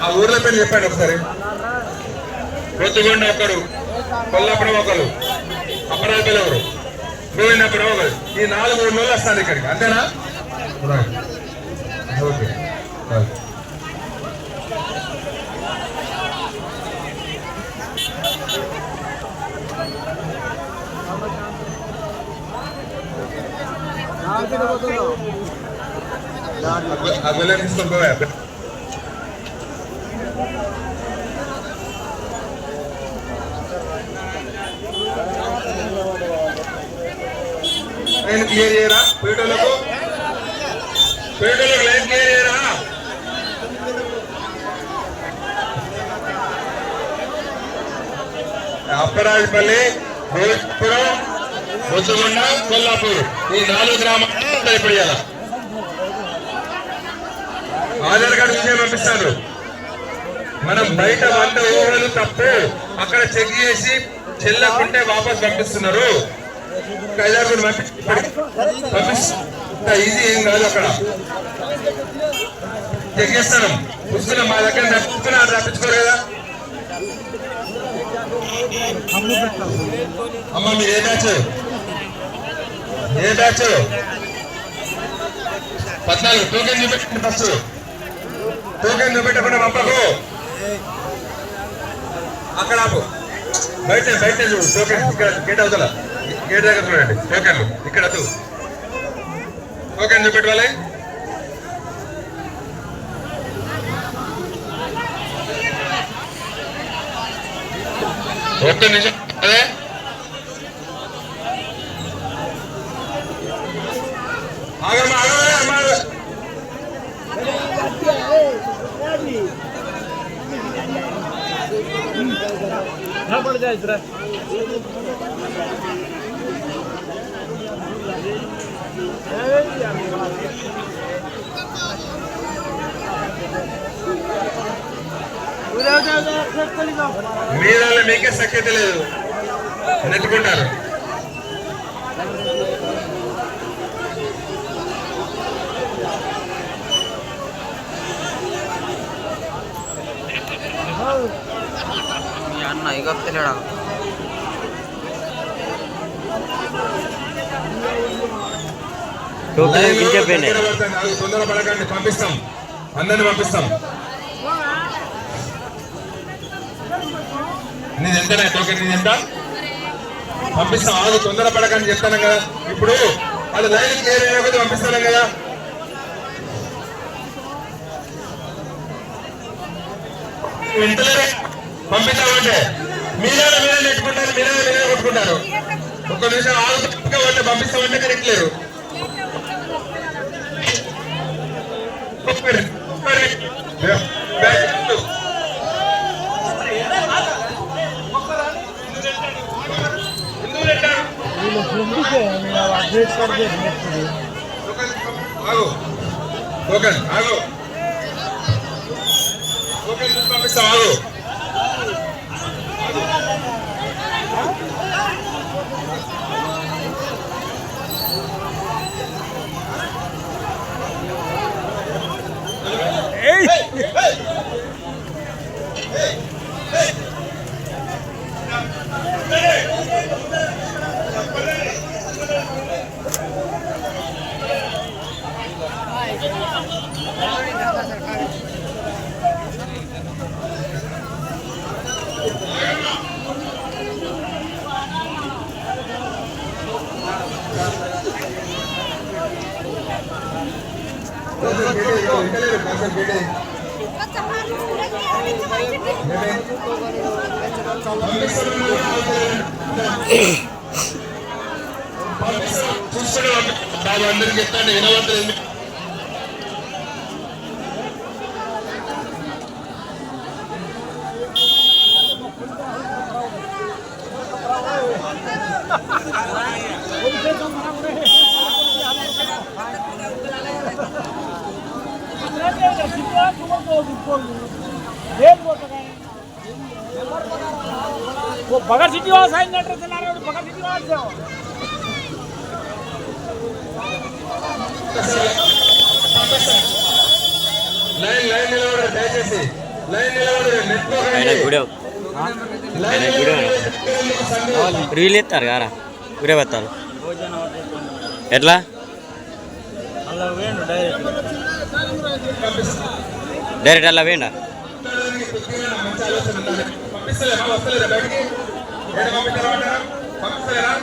ఆ ఊర్ల పేరు చెప్పండి ఒకసారి. కొత్తగొండ ఒకరు, కొల్లాపురం ఒకరు, అప్పరాజపల్లి ఒకరు, గోవిందపురం ఒకరు. ఈ 4 ఊళ్ళో వస్తారు ఇక్కడికి, అంతేనా? ఓకే. అగోలే తీసుకొని పోయా. లైన్ క్లియర్ చేయరా పేటోళ్ళకు, పేటోళ్ళకు లైన్ క్లియర్ చేయరా. అప్పరాజపల్లి, గోవిందపురం, కొత్తగొండ, కొల్లాపూర్ ఈ 4 గ్రామాలు ఇప్పుడు ఇవ్వాలి. ఆధార్ కార్డు విషయం పంపిస్తారు. మనం బయట 100 ఊహలు తప్పు, అక్కడ చెక్ చేసి చెల్లకుంటే వాపస్ పంపిస్తున్నారు. 5-6 పంపిస్తా, ఈజీ ఏం కాదు. అక్కడ చెక్ చేస్తాను. పుస్తకం మా దగ్గర తప్పించుకున్నా తప్పించుకోలేదా? అమ్మ మీరు ఏ బ్యాచ్? 14 టోకెన్ చూపెట్టండి. ఫస్ట్ టోకెన్ చూపెట్టకుండా పంపకు. అక్కడ ఆపు, బయట చూడు టోకెన్. ఇక్కడ గేట్ అవుతల, గేట్ దగ్గర చూడండి టోకెన్లు. ఇక్కడ టోకెన్ చూపెట్టాలి. ఒక్క నిమిషం. అదే ఆగమ్మా, ఆగమ్మా. पड़ जाए इधर మీకే సఖ్యత లేదు, నెట్టుకుంటారు. అన్న ఇక తెలియడా తొందరపడకండి, పంపిస్తాం, అందరిని పంపిస్తాం. నేను ఎంతనే టోకెన్, నేను ఎంత పంపిస్తాం. ఆగు, తొందరపడకండి చెప్తాను కదా. ఇప్పుడు వాళ్ళు లైన్ క్లియర్ అయినా పంపిస్తాను కదా. పంపిస్తామంటే మీరే నెట్టుకుంటారు, మీరే కొట్టుకుంటారు. ఒక్క నిమిషం ఆగుతుంటే పంపిస్తామంటే కరెక్ట్ లేరు. పంపిస్తాం, ఆగు. చూసుకునే అందరికి చెప్తాను, వినవద్దు. बगैर सिटी वाला साइन लेटर चला रहे हो बगैर सिटी वाला से हो లైన్ నిలబడరు దయచేసి లైన్ నిలబడరు నెట్లో రీల్ ఎత్తారు కారా వీడియో పెడతారు ఎట్లా డైరెక్ట్ అలా వేయండి పంపిస్తలేరా బయటికి పంపిస్తారా